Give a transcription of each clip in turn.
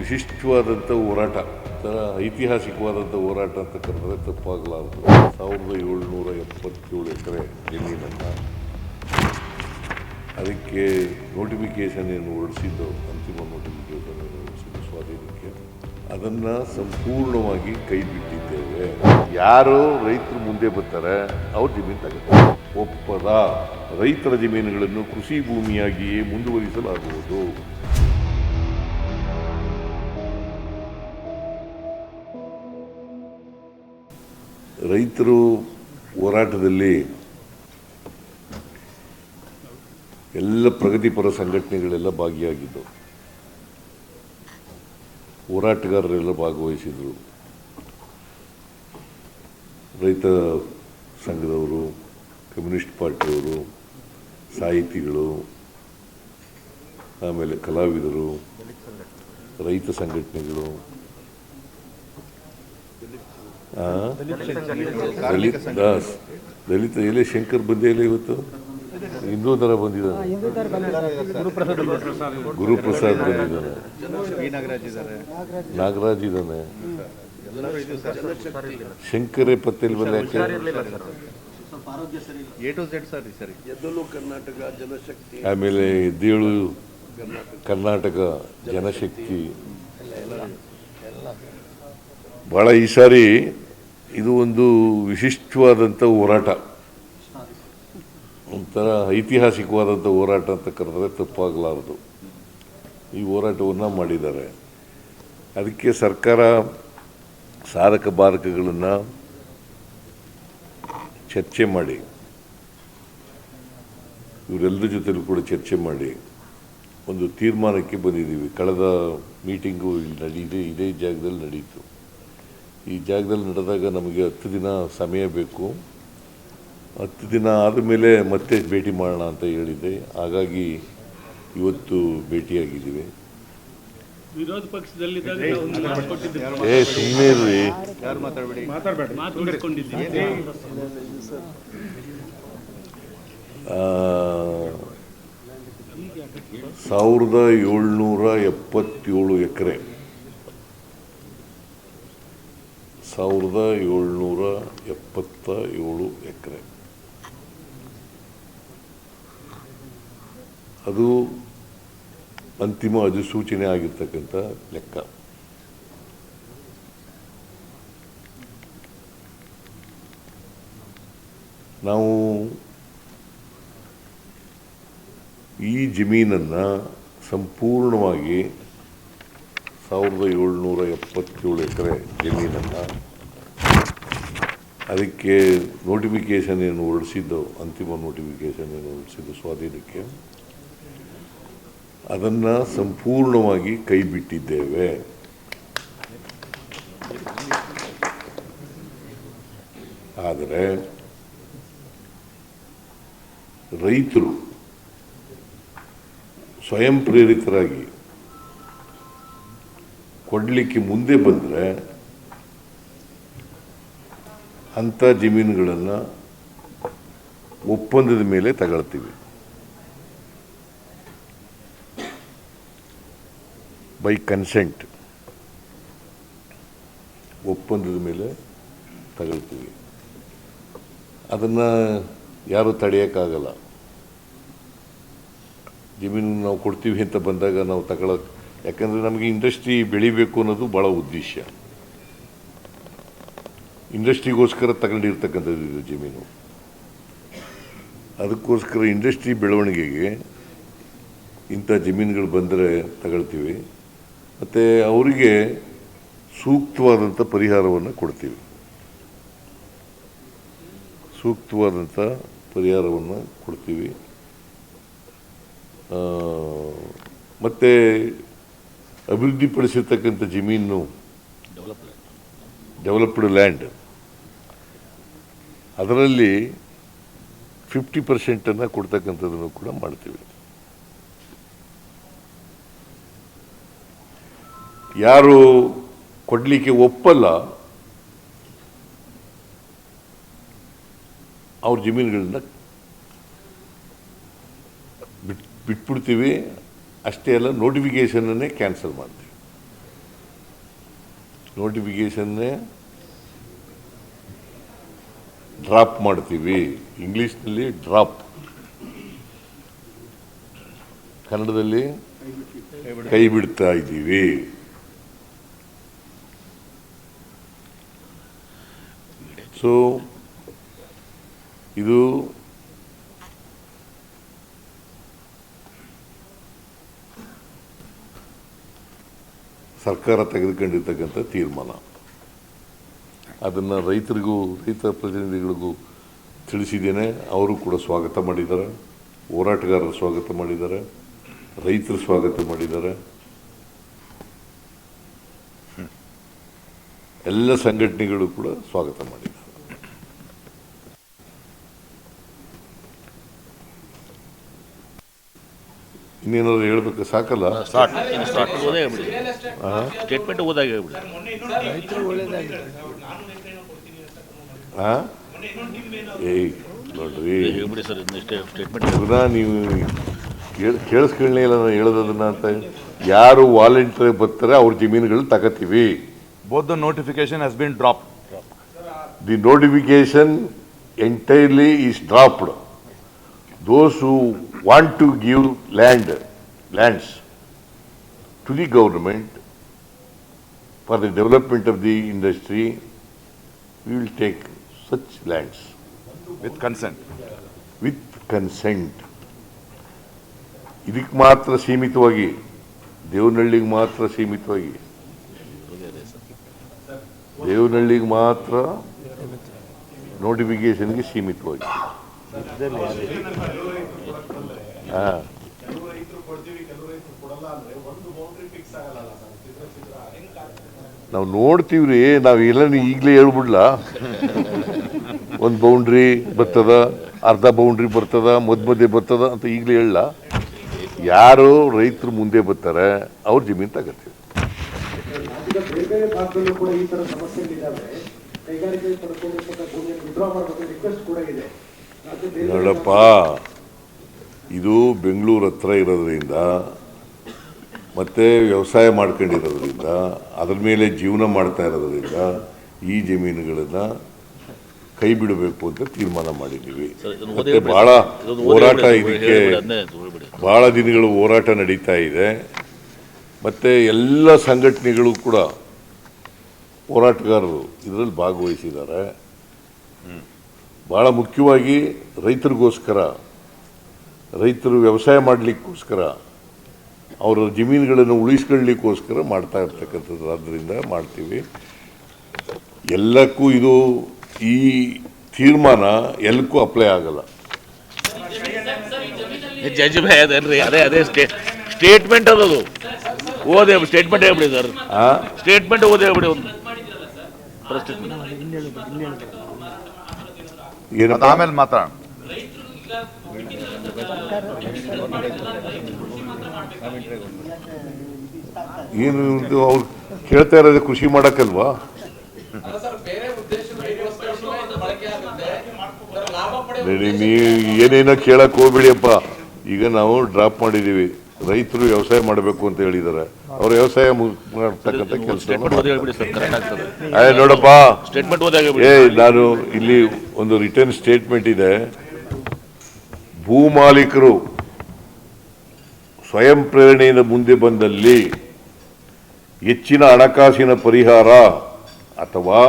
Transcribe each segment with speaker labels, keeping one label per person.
Speaker 1: ವಿಶಿಷ್ಟವಾದಂಥ ಹೋರಾಟ, ಒಂಥರ ಐತಿಹಾಸಿಕವಾದಂಥ ಹೋರಾಟ ಅಂತ ಕರೆದರೆ ತಪ್ಪಾಗಲಾರದು. 1777 ಎಕರೆ ಜಮೀನನ್ನು ಅದಕ್ಕೆ ನೋಟಿಫಿಕೇಷನ್ ಏನು ಹೊರಡಿಸಿದ್ದು, ಅಂತಿಮ ನೋಟಿಫಿಕೇಷನ್ ಏನು ಹೊರಡಿಸಿದ್ದು ಸ್ವಾಧೀನಕ್ಕೆ, ಅದನ್ನು ಸಂಪೂರ್ಣವಾಗಿ ಕೈ ಬಿಟ್ಟಿದ್ದೇವೆ. ಯಾರು ರೈತರು ಮುಂದೆ ಬರ್ತಾರೆ ಅವ್ರ ಜಮೀನು ತಗೋತಾರೆ. ಒಪ್ಪದ ರೈತರ ಜಮೀನುಗಳನ್ನು ಕೃಷಿ ಭೂಮಿಯಾಗಿಯೇ ಮುಂದುವರಿಸಲಾಗುವುದು. ರೈತರು ಹೋರಾಟದಲ್ಲಿ ಎಲ್ಲ ಪ್ರಗತಿಪರ ಸಂಘಟನೆಗಳೆಲ್ಲ ಭಾಗಿಯಾಗಿದ್ದು, ಹೋರಾಟಗಾರರೆಲ್ಲ ಭಾಗವಹಿಸಿದರು. ರೈತ ಸಂಘದವರು, ಕಮ್ಯುನಿಸ್ಟ್ ಪಾರ್ಟಿಯವರು, ಸಾಹಿತಿಗಳು, ಆಮೇಲೆ ಕಲಾವಿದರು, ರೈತ ಸಂಘಟನೆಗಳು, ದಲಿತ ಎಲೆ ಶಂಕರ್ ಬಂದೇ ಇಲ್ಲ, ಇವತ್ತು ಹಿಂದೂ ಥರ ಬಂದಿದ್ದಾನೆ, ಗುರುಪ್ರಸಾದ್ ಬಂದಿದ್ದಾನೆ, ನಾಗರಾಜ್ ಇದ್ದಾನೆ, ಶಂಕರೇ ಪತ್ತೇಲ್ ಬಂದ. ಆಮೇಲೆ ಎದ್ದೇಳು ಕರ್ನಾಟಕ ಜನಶಕ್ತಿ. ಭಾಳ ಈ ಸಾರಿ ಇದು ಒಂದು ವಿಶಿಷ್ಟವಾದಂಥ ಹೋರಾಟ, ಒಂಥರ ಐತಿಹಾಸಿಕವಾದಂಥ ಹೋರಾಟ ಅಂತ ಕರೆದರೆ ತಪ್ಪಾಗಲಾರದು. ಈ ಹೋರಾಟವನ್ನು ಮಾಡಿದ್ದಾರೆ. ಅದಕ್ಕೆ ಸರ್ಕಾರ ಸಾಧಕ ಬಾಧಕಗಳನ್ನು ಚರ್ಚೆ ಮಾಡಿ, ಇವರೆಲ್ಲರ ಜೊತೆಲೂ ಕೂಡ ಚರ್ಚೆ ಮಾಡಿ ಒಂದು ತೀರ್ಮಾನಕ್ಕೆ ಬಂದಿದ್ದೀವಿ. ಕಳೆದ ಮೀಟಿಂಗು ಇಲ್ಲಿ ಇದೇ ಜಾಗದಲ್ಲಿ ನಡೀತು. ಈ ಜಾಗದಲ್ಲಿ ನಡೆದಾಗ ನಮಗೆ 10 ದಿನ ಸಮಯ ಬೇಕು. 10 ದಿನ ಆದಮೇಲೆ ಮತ್ತೆ ಭೇಟಿ ಮಾಡೋಣ ಅಂತ ಹೇಳಿದ್ದೆ. ಹಾಗಾಗಿ ಇವತ್ತು ಭೇಟಿಯಾಗಿದ್ದೀವಿ.
Speaker 2: ವಿರೋಧ ಪಕ್ಷದಲ್ಲಿ
Speaker 1: ಸುಮ್ಮನೆ ಇರ್ರಿ, 1777 ಎಕರೆ, 1777 ಎಕರೆ, ಅದು ಅಂತಿಮ ಅಧಿಸೂಚನೆ ಆಗಿರ್ತಕ್ಕಂಥ ಲೆಕ್ಕ. ನಾವು ಈ ಜಮೀನನ್ನು ಸಂಪೂರ್ಣವಾಗಿ 1777 ಎಕರೆ ಜಮೀನನ್ನು ಅದಕ್ಕೆ ನೋಟಿಫಿಕೇಷನ್ ಏನು ಹೊರಡಿಸಿದ್ದು, ಅಂತಿಮ ನೋಟಿಫಿಕೇಷನ್ ಏನು ಹೊರಡಿಸಿದ್ದು ಸ್ವಾಧೀನಕ್ಕೆ, ಅದನ್ನು ಸಂಪೂರ್ಣವಾಗಿ ಕೈ ಬಿಟ್ಟಿದ್ದೇವೆ. ಆದರೆ ರೈತರು ಸ್ವಯಂ ಪ್ರೇರಿತರಾಗಿ ಕೊಡಲಿಕ್ಕೆ ಮುಂದೆ ಬಂದರೆ ಅಂಥ ಜಮೀನುಗಳನ್ನು ಒಪ್ಪಂದದ ಮೇಲೆ ತಗೊಳ್ತೀವಿ. ಬೈ ಕನ್ಸೆಂಟ್ ಒಪ್ಪಂದದ ಮೇಲೆ ತಗೊಳ್ತೀವಿ. ಅದನ್ನು ಯಾರೂ ತಡೆಯೋಕ್ಕಾಗಲ್ಲ. ಜಮೀನು ನಾವು ಕೊಡ್ತೀವಿ ಅಂತ ಬಂದಾಗ ನಾವು ತಗೊಳ್ಳೋಕೆ, ಯಾಕಂದರೆ ನಮಗೆ ಇಂಡಸ್ಟ್ರಿ ಬೆಳಿಬೇಕು ಅನ್ನೋದು ಭಾಳ ಉದ್ದೇಶ. ಇಂಡಸ್ಟ್ರಿಗೋಸ್ಕರ ತಗೊಂಡಿರ್ತಕ್ಕಂಥದ್ದು ಇದು ಜಮೀನು. ಅದಕ್ಕೋಸ್ಕರ ಇಂಡಸ್ಟ್ರಿ ಬೆಳವಣಿಗೆಗೆ ಇಂಥ ಜಮೀನುಗಳು ಬಂದರೆ ತಗೊಳ್ತೀವಿ. ಮತ್ತು ಅವರಿಗೆ ಸೂಕ್ತವಾದಂಥ ಪರಿಹಾರವನ್ನು ಕೊಡ್ತೀವಿ. ಸೂಕ್ತವಾದಂಥ ಪರಿಹಾರವನ್ನು ಕೊಡ್ತೀವಿ. ಮತ್ತು ಅಭಿವೃದ್ಧಿಪಡಿಸಿರ್ತಕ್ಕಂಥ ಜಮೀನು, ಡೆವಲಪ್ಡ್ ಲ್ಯಾಂಡ್, ಅದರಲ್ಲಿ 50% ಕೊಡ್ತಕ್ಕಂಥದ್ದನ್ನು ಕೂಡ ಮಾಡ್ತೀವಿ. ಯಾರು ಕೊಡಲಿಕ್ಕೆ ಒಪ್ಪಲ್ಲ ಅವ್ರ ಜಮೀನುಗಳನ್ನ ಬಿಟ್ಬಿಡ್ತೀವಿ. ಅಷ್ಟೇ ಅಲ್ಲ, ನೋಟಿಫಿಕೇಷನನ್ನೇ ಕ್ಯಾನ್ಸಲ್ ಮಾಡ್ತೀವಿ. ನೋಟಿಫಿಕೇಶನ್ನೇ ಡ್ರಾಪ್ ಮಾಡ್ತೀವಿ. ಇಂಗ್ಲೀಷ್ನಲ್ಲಿ ಡ್ರಾಪ್, ಕನ್ನಡದಲ್ಲಿ ಕೈ ಬಿಡ್ತಾ ಇದ್ದೀವಿ. ಸೊ ಇದು ಸರ್ಕಾರ ತೆಗೆದುಕೊಂಡಿರ್ತಕ್ಕಂಥ ತೀರ್ಮಾನ. ಅದನ್ನು ರೈತ ಪ್ರತಿನಿಧಿಗಳಿಗೂ ತಿಳಿಸಿದ್ದೇನೆ. ಅವರು ಕೂಡ ಸ್ವಾಗತ ಮಾಡಿದ್ದಾರೆ, ಹೋರಾಟಗಾರರು ಸ್ವಾಗತ ಮಾಡಿದ್ದಾರೆ, ರೈತರು ಸ್ವಾಗತ ಮಾಡಿದ್ದಾರೆ, ಎಲ್ಲ ಸಂಘಟನೆಗಳು ಕೂಡ ಸ್ವಾಗತ ಮಾಡಿದ್ದಾರೆ. ಇನ್ನೇನಾದ್ರು ಹೇಳ್ಬೇಕು? ಸಾಕಲ್ಲ?
Speaker 3: ಸ್ಟೇಟ್ಮೆಂಟ್ ಓದಾಗಿ ಹೇಳ್ಬಿಡಿ.
Speaker 1: ನೋಡ್ರಿ,
Speaker 3: ಹೇಳ್ಬಿಡಿ ಸರ್, ಸ್ಟೇಟ್ಮೆಂಟ್
Speaker 1: ನೀವು ಕೇಳಿಸ್ಕೊಳ್ಳಿ ಇಲ್ಲ ನಾನು ಹೇಳೋದನ್ನ ಅಂತ. ಯಾರು ವಾಲಂಟಿಯರ್ ಬರ್ತಾರೆ ಅವ್ರ ಜಮೀನುಗಳು ತಗೋತೀವಿ.
Speaker 4: Both the notification has been dropped.
Speaker 1: The notification entirely is dropped. Those who want to give lands to the government for the development of the industry, we will take such lands.
Speaker 4: With consent.
Speaker 1: With consent. ಇದಕ್ಕೆ ಮಾತ್ರ ಸೀಮಿತವಾಗಿ, ದೇವನಹಳ್ಳಿಗೆ ಮಾತ್ರ ಸೀಮಿತವಾಗಿ, ದೇವನಹಳ್ಳಿಗೆ ಮಾತ್ರ ನೋಟಿಫಿಕೇಶನ್ಗೆ ಸೀಮಿತವಾಗಿ. ನಾವು ನೋಡ್ತೀವ್ರಿ, ನಾವು ಎಲ್ಲ ಈಗಲೇ ಹೇಳ್ಬಿಡ್ಲ, ಒಂದು ಬೌಂಡ್ರಿ ಬರ್ತದ, ಅರ್ಧ ಬೌಂಡ್ರಿ ಬರ್ತದ, ಮಧ್ಯೆ ಬರ್ತದ ಅಂತ ಈಗಲೇ ಹೇಳಲ್ಲ. ಯಾರು ರೈತರು ಮುಂದೆ ಬರ್ತಾರೆ ಅವ್ರ ಜಮೀನು ತಗೋತೀವಿ. ನೋಡಪ್ಪ, ಇದು ಬೆಂಗಳೂರು ಹತ್ರ ಇರೋದ್ರಿಂದ ಮತ್ತೆ ವ್ಯವಸಾಯ ಮಾಡ್ಕೊಂಡಿರೋದ್ರಿಂದ ಅದ್ರ ಮೇಲೆ ಜೀವನ ಮಾಡ್ತಾ ಇರೋದ್ರಿಂದ ಈ ಜಮೀನುಗಳನ್ನು ಕೈ ಬಿಡಬೇಕು ಅಂತ ತೀರ್ಮಾನ ಮಾಡಿದ್ದೀವಿ. ಮತ್ತೆ ಬಹಳ ಹೋರಾಟ, ಇದಕ್ಕೆ ಬಹಳ ದಿನಗಳು ಹೋರಾಟ ನಡೀತಾ ಇದೆ. ಮತ್ತೆ ಎಲ್ಲ ಸಂಘಟನೆಗಳು ಕೂಡ ಹೋರಾಟಗಾರರು ಇದರಲ್ಲಿ ಭಾಗವಹಿಸಿದ್ದಾರೆ. ಬಹಳ ಮುಖ್ಯವಾಗಿ ರೈತರಿಗೋಸ್ಕರ, ರೈತರು ವ್ಯವಸಾಯ ಮಾಡಲಿಕ್ಕೋಸ್ಕರ, ಅವರ ಜಮೀನುಗಳನ್ನು ಉಳಿಸ್ಕೊಳ್ಳಿಕ್ಕೋಸ್ಕರ ಮಾಡ್ತಾ ಇರ್ತಕ್ಕಂಥದ್ದು. ಆದ್ದರಿಂದ ಮಾಡ್ತೀವಿ. ಎಲ್ಲಕ್ಕೂ ಇದು, ಈ ತೀರ್ಮಾನ ಎಲ್ಲಕ್ಕೂ ಅಪ್ಲೈ ಆಗಲ್ಲ.
Speaker 3: ಜಡ್ಜ್ ಭಯ ಅದೇನ್ರಿ, ಅದೇ ಸ್ಟೇಟ್ಮೆಂಟ್ ಅದದು ಓದೇ ಸ್ಟೇಟ್ಮೆಂಟ್ ಹೇಳ್ಬಿಡಿ ಸರ್. ಸ್ಟೇಟ್ಮೆಂಟ್ ಓದೇ ಹೇಳ್ಬಿಡಿ. ಒಂದು
Speaker 4: ಆಮೇಲೆ ಮಾತಾಡೋಣ.
Speaker 1: ಏನು ಅವ್ರು ಕೇಳ್ತಾ ಇರೋದು ಕೃಷಿ ಮಾಡಕ್ಕಲ್ವಾ? ನೀವು ಏನೇನೋ ಕೇಳಕ್ ಹೋಗ್ಬಿಡಿಯಪ್ಪ. ಈಗ ನಾವು ಡ್ರಾಪ್ ಮಾಡಿದೀವಿ. ರೈತರು ವ್ಯವಸಾಯ ಮಾಡಬೇಕು ಅಂತ ಹೇಳಿದ್ದಾರೆ. ಅವ್ರ ವ್ಯವಸಾಯ ಮಾಡ್ತಕ್ಕಂಥ ಕೆಲಸ. ನೋಡಪ್ಪ, ನಾನು ಇಲ್ಲಿ ಒಂದು ರಿಟರ್ನ್ ಸ್ಟೇಟ್ಮೆಂಟ್ ಇದೆ. ಭೂ ಮಾಲೀಕರು ಸ್ವಯಂ ಪ್ರೇರಣೆಯಿಂದ ಮುಂದೆ ಬಂದಲ್ಲಿ ಹೆಚ್ಚಿನ ಹಣಕಾಸಿನ ಪರಿಹಾರ ಅಥವಾ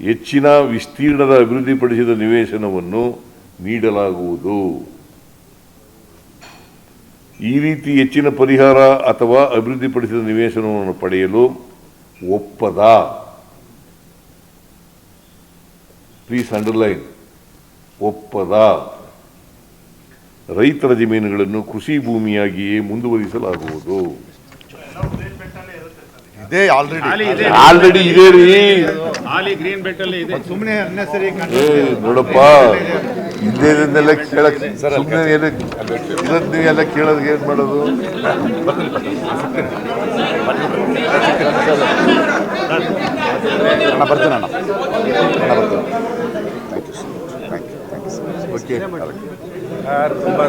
Speaker 1: ಹೆಚ್ಚಿನ ವಿಸ್ತೀರ್ಣದ ಅಭಿವೃದ್ಧಿಪಡಿಸಿದ ನಿವೇಶನವನ್ನು ನೀಡಲಾಗುವುದು. ಈ ರೀತಿ ಹೆಚ್ಚಿನ ಪರಿಹಾರ ಅಥವಾ ಅಭಿವೃದ್ಧಿಪಡಿಸಿದ ನಿವೇಶನವನ್ನು ಪಡೆಯಲು ಒಪ್ಪದ, ಪ್ಲೀಸ್ ಅಂಡರ್ಲೈನ್, ಒಪ್ಪದ ರೈತರ ಜಮೀನುಗಳನ್ನು ಕೃಷಿ ಭೂಮಿಯಾಗಿಯೇ ಮುಂದುವರಿಸಲಾಗುವುದು.
Speaker 4: ಇದೇ
Speaker 1: ಆಲ್ರೆಡಿ ಇದೆ ರೀ.
Speaker 2: ಗ್ರೀನ್ ಬೆಲ್ಟ್ ಅಲ್ಲಿ ಇದೆ.
Speaker 4: ಸುಮ್ಮನೆ
Speaker 1: ನೋಡಪ್ಪ, ಇದ್ದೇನೆಲ್ಲ ಕೇಳಕ್ ಸುಮ್ಮನೆ ಇದನ್ನೆಲ್ಲ ಕೇಳೋದಕ್ಕೆ ಏನ್ ಮಾಡೋದು?
Speaker 4: ಬರ್ತೀನಿ ಅಣ್ಣ,
Speaker 1: ಓಕೆ.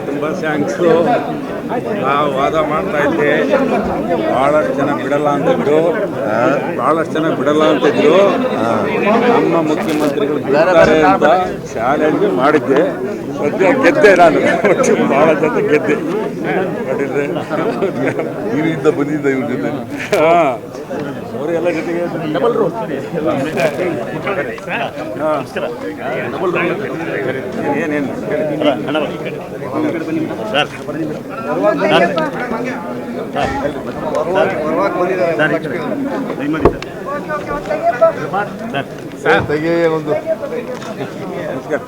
Speaker 5: ತುಂಬ ಥ್ಯಾಂಕ್ಸು. ನಾವು ವಾದ ಮಾಡ್ತಾ ಇದ್ದೆ, ಭಾಳಷ್ಟು ಜನ ಬಿಡಲ್ಲ ಅಂತಿದ್ರು, ನಮ್ಮ ಮುಖ್ಯಮಂತ್ರಿಗಳು ಬಿಡ್ತಾರೆ ಅಂತ ಚಾಲೆಂಜ್ ಮಾಡಿದ್ದೆ. ಸದ್ಯ ಗೆದ್ದೆ ನಾನು, ಭಾಳ ಜನ ಗೆದ್ದೆ. ನೋಡಿದ್ರೆ
Speaker 1: ಇದರಿಂದ ಬಂದಿದ್ದ ಇವ್ರ ಜೊತೆ
Speaker 5: ಹಾಂ, ಅವರೆಲ್ಲ ಜೊತೆಗೆ ಏನೇನು
Speaker 1: ತೆಗೆಯ ಒಂದು
Speaker 5: ನಮಸ್ಕಾರ.